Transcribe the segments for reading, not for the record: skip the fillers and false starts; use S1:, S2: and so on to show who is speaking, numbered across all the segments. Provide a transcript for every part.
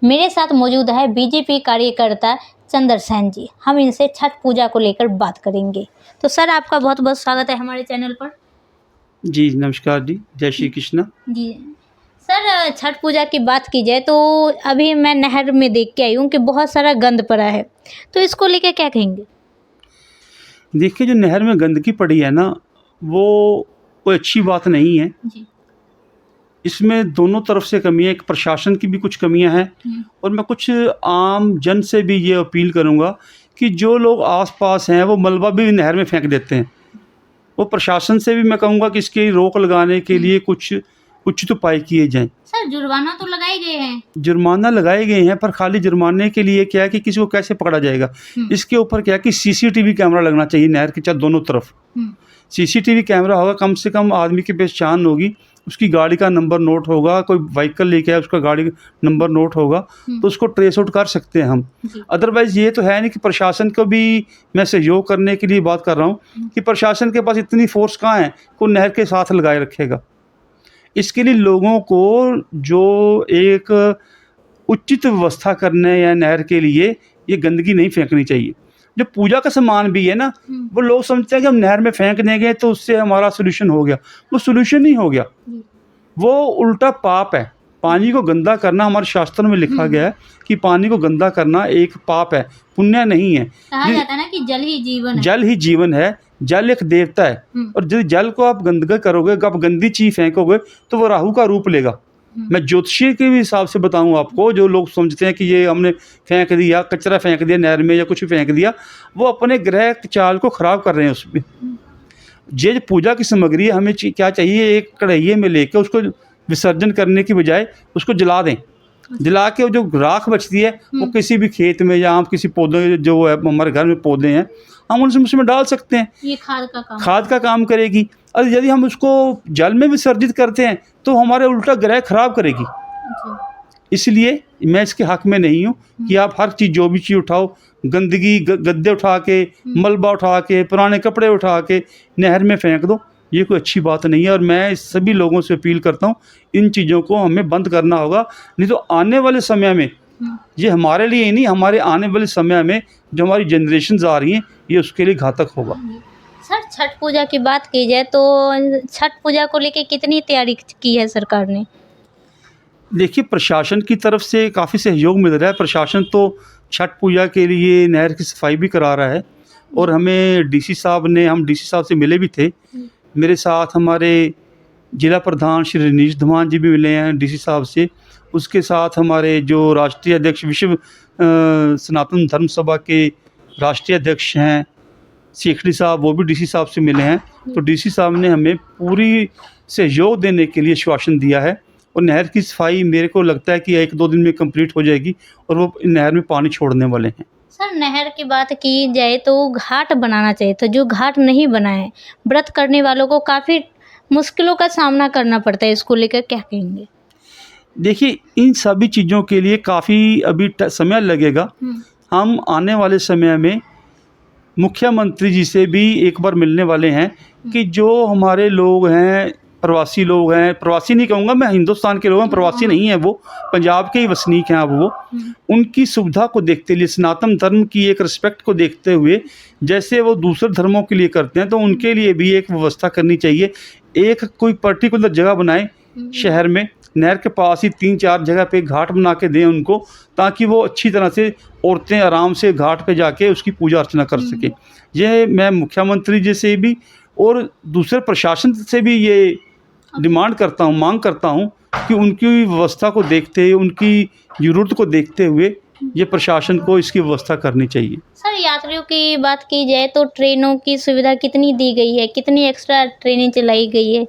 S1: मेरे साथ मौजूद है बीजेपी कार्यकर्ता चंद्रसेन जी। हम इनसे छठ पूजा को लेकर बात करेंगे। तो सर, आपका बहुत बहुत स्वागत है हमारे चैनल पर।
S2: जी नमस्कार जी, जय श्री कृष्णा।
S1: जी सर, छठ पूजा की बात की जाए तो अभी मैं नहर में देख के आई हूँ कि बहुत सारा गंद पड़ा है, तो इसको लेकर क्या कहेंगे?
S2: देखिए, जो नहर में गंदगी पड़ी है ना, वो कोई अच्छी बात नहीं है।
S1: जी।
S2: इसमें दोनों तरफ से कमी है, एक प्रशासन की भी कुछ कमियां हैं और मैं कुछ आम जन से भी ये अपील करूंगा कि जो लोग आसपास हैं वो मलबा भी नहर में फेंक देते हैं, वो प्रशासन से भी मैं कहूँगा कि इसकी रोक लगाने के लिए कुछ उचित उपाय किए जाएं।
S1: सर, जुर्माना तो लगाए गए हैं।
S2: जुर्माना लगाए गए हैं, पर खाली जुर्माने के लिए क्या है कि किसी को कैसे पकड़ा जाएगा, इसके ऊपर क्या है कि सीसीटीवी कैमरा लगना चाहिए नहर के चाहे दोनों तरफ। सीसीटीवी कैमरा होगा, कम से कम आदमी की पहचान होगी, उसकी गाड़ी का नंबर नोट होगा, कोई व्हीकल लेके आए उसका गाड़ी नंबर नोट होगा, तो उसको ट्रेस आउट कर सकते हैं हम। अदरवाइज़ ये तो है नहीं कि प्रशासन को भी मैं सहयोग करने के लिए बात कर रहा हूँ कि प्रशासन के पास इतनी फोर्स कहाँ है को नहर के साथ लगाए रखेगा। इसके लिए लोगों को जो एक उचित व्यवस्था करने या नहर के लिए ये गंदगी नहीं फेंकनी चाहिए। जो पूजा का सामान भी है ना, वो लोग समझते हैं कि हम नहर में फेंक देंगे तो उससे हमारा सोल्यूशन हो गया। वो सोल्यूशन नहीं हो गया, वो उल्टा पाप है। पानी को गंदा करना हमारे शास्त्रों में लिखा गया है कि पानी को गंदा करना एक पाप है, पुण्य नहीं है।
S1: कहा जाता है ना कि जल ही जीवन है।
S2: जल ही जीवन है, जल एक देवता है और यदि जल को आप गंदगा करोगे, आप गंदी चीज फेंकोगे तो वो राहु का रूप लेगा। मैं ज्योतिषी के हिसाब से बताऊं आपको, जो लोग समझते हैं कि ये हमने फेंक दिया, कचरा फेंक दिया नहर में या कुछ फेंक दिया, वो अपने ग्रह चाल को खराब कर रहे हैं उसमें। ये पूजा की सामग्री है, हमें क्या चाहिए, एक कढ़ाइये में लेकर उसको विसर्जन करने की बजाय उसको जला दें। जला के जो राख बचती है वो किसी भी खेत में या हम किसी पौधे जो है हमारे घर में पौधे हैं, हम उसमें डाल सकते हैं।
S1: ये खाद का काम
S2: करेगी। और यदि हम उसको जल में विसर्जित करते हैं तो हमारे उल्टा ग्रह खराब करेगी। इसलिए मैं इसके हक में नहीं हूँ कि आप हर चीज़ जो भी चीज़ उठाओ, गंदगी गद्दे उठा के, मलबा उठा के, पुराने कपड़े उठा के नहर में फेंक दो, ये कोई अच्छी बात नहीं है। और मैं सभी लोगों से अपील करता हूँ, इन चीज़ों को हमें बंद करना होगा, नहीं तो आने वाले समय में ये हमारे लिए ही नहीं, हमारे आने वाले समय में जो हमारी जनरेशन आ रही हैं, ये उसके लिए घातक होगा।
S1: सर, छठ पूजा की बात की जाए तो छठ पूजा को लेके कितनी तैयारी की है सरकार ने?
S2: देखिए, प्रशासन की तरफ से काफ़ी सहयोग मिल रहा है। प्रशासन तो छठ पूजा के लिए नहर की सफाई भी करा रहा है और हमें डीसी साहब ने, हम डीसी साहब से मिले भी थे। मेरे साथ हमारे जिला प्रधान श्री रनीश धमान जी भी मिले हैं डीसी साहब से। उसके साथ हमारे जो राष्ट्रीय अध्यक्ष, विश्व सनातन धर्म सभा के राष्ट्रीय अध्यक्ष हैं शेखड़ी साहब, वो भी डीसी साहब से मिले हैं। तो डीसी साहब ने हमें पूरी सहयोग देने के लिए आश्वासन दिया है और नहर की सफाई मेरे को लगता है कि 1-2 दिन में कंप्लीट हो जाएगी और वो नहर में पानी छोड़ने वाले हैं।
S1: सर, नहर की बात की जाए तो घाट बनाना चाहिए था, जो घाट नहीं बना है, व्रत करने वालों को काफ़ी मुश्किलों का सामना करना पड़ता है। इसको लेकर क्या कहेंगे?
S2: देखिए, इन सभी चीज़ों के लिए काफ़ी अभी समय लगेगा। हम आने वाले समय में मुख्यमंत्री जी से भी एक बार मिलने वाले हैं कि जो हमारे लोग हैं, प्रवासी लोग हैं, प्रवासी नहीं कहूँगा मैं, हिंदुस्तान के लोग हैं, प्रवासी नहीं हैं, वो पंजाब के ही वसनीक हैं। अब वो उनकी सुविधा को देखते हुए, सनातन धर्म की एक रिस्पेक्ट को देखते हुए, जैसे वो दूसरे धर्मों के लिए करते हैं, तो उनके लिए भी एक व्यवस्था करनी चाहिए। एक कोई पर्टिकुलर जगह बनाए शहर में, नहर के पास ही 3-4 जगह पे घाट बना के दें उनको, ताकि वो अच्छी तरह से औरतें आराम से घाट पे जाके उसकी पूजा अर्चना कर सकें। यह मैं मुख्यमंत्री जी से भी और दूसरे प्रशासन से भी ये डिमांड करता हूँ, मांग करता हूँ कि उनकी व्यवस्था को देखते हुए, उनकी ज़रूरत को देखते हुए ये प्रशासन को इसकी व्यवस्था करनी चाहिए।
S1: सर, यात्रियों की बात की जाए तो ट्रेनों की सुविधा कितनी दी गई है, कितनी एक्स्ट्रा ट्रेनें चलाई गई है?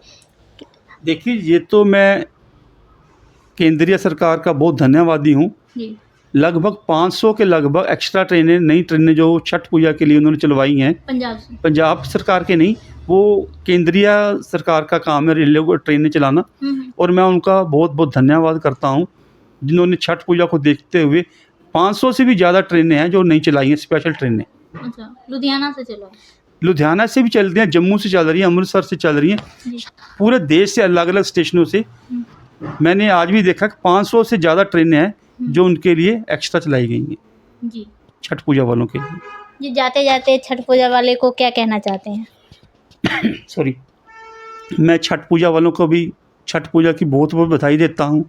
S2: देखिए, ये तो मैं केंद्रीय सरकार का बहुत धन्यवादी हूँ। लगभग 500 के लगभग एक्स्ट्रा ट्रेनें, नई ट्रेनें जो छठ पूजा के लिए उन्होंने चलवाई हैं। पंजाब सरकार के नहीं, वो केंद्रीय सरकार का काम है रेलवे को ट्रेनें चलाना, और मैं उनका बहुत बहुत धन्यवाद करता हूँ जिन्होंने छठ पूजा को देखते हुए 500 से भी ज़्यादा ट्रेनें हैं जो नहीं चलाई हैं, स्पेशल ट्रेनें।
S1: अच्छा, लुधियाना से चला?
S2: लुधियाना से भी चलती हैं, जम्मू से चल रही हैं, अमृतसर से चल रही हैं, पूरे देश से अलग अलग स्टेशनों से। मैंने आज भी देखा कि 500 से ज़्यादा ट्रेनें हैं जो उनके लिए एक्स्ट्रा चलाई गई हैं
S1: जी
S2: छठ पूजा वालों के लिए।
S1: जी, जाते जाते छठ पूजा वाले को क्या कहना चाहते हैं?
S2: सॉरी, मैं छठ पूजा वालों को भी छठ पूजा की बहुत बहुत बधाई देता हूँ।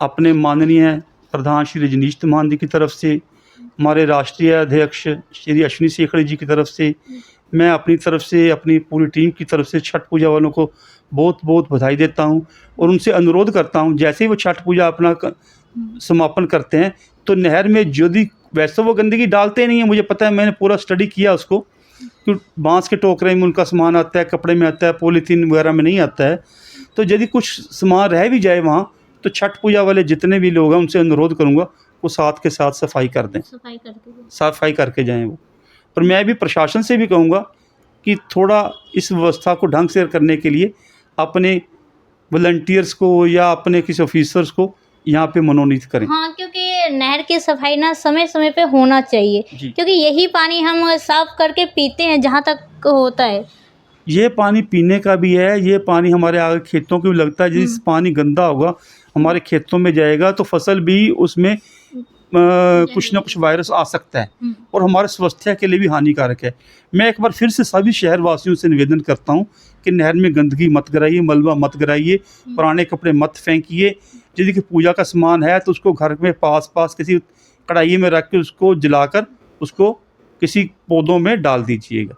S2: अपने माननीय प्रधान श्री रजनीश धीमान जी की तरफ से, हमारे राष्ट्रीय अध्यक्ष श्री अश्विनी शेखर जी की तरफ से, मैं अपनी तरफ से, अपनी पूरी टीम की तरफ से छठ पूजा वालों को बहुत बहुत बधाई देता हूँ और उनसे अनुरोध करता हूँ, जैसे ही वो छठ पूजा अपना समापन करते हैं तो नहर में यदि, वैसे वो गंदगी डालते नहीं हैं, मुझे पता है, मैंने पूरा स्टडी किया उसको, कि बांस के टोकरे में उनका सामान आता है, कपड़े में आता है, पॉलीथीन वगैरह में नहीं आता है। तो यदि कुछ सामान रह भी जाए वहाँ, तो छठ पूजा वाले जितने भी लोग हैं उनसे अनुरोध करूँगा वो साथ के साथ सफाई कर दें, सफाई करके जाएं वो। और मैं भी प्रशासन से भी कहूँगा कि थोड़ा इस व्यवस्था को ढंग से करने के लिए अपने वॉलंटियर्स को या अपने किसी ऑफिसर्स को यहाँ पे मनोनीत करें।
S1: हाँ, क्योंकि नहर की सफाई ना समय समय पे होना चाहिए, क्योंकि यही पानी हम साफ करके पीते हैं जहाँ तक होता है।
S2: ये पानी पीने का भी है, ये पानी हमारे आगे खेतों को भी लगता है। जिस पानी गंदा होगा हमारे खेतों में जाएगा तो फसल भी उसमें कुछ ना कुछ वायरस आ सकता है और हमारे स्वास्थ्य के लिए भी हानिकारक है। मैं एक बार फिर से सभी शहरवासियों से निवेदन करता हूँ कि नहर में गंदगी मत गिराइए, मलबा मत गिराइए, पुराने कपड़े मत फेंकिए। यदि कि पूजा का सामान है तो उसको घर में पास किसी कढ़ाई में रख के उसको जलाकर उसको किसी पौधों में डाल दीजिएगा।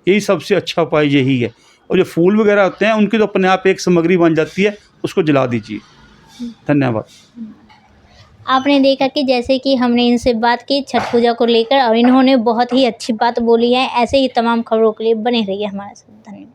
S2: यही सबसे अच्छा उपाय यही है। और जो फूल वगैरह होते हैं उनकी तो अपने आप एक सामग्री बन जाती है, उसको जला दीजिए। धन्यवाद।
S1: आपने देखा कि जैसे कि हमने इनसे बात की छठ पूजा को लेकर और इन्होंने बहुत ही अच्छी बात बोली है। ऐसे ही तमाम खबरों के लिए बने रहिए हमारे साथ। धन्यवाद।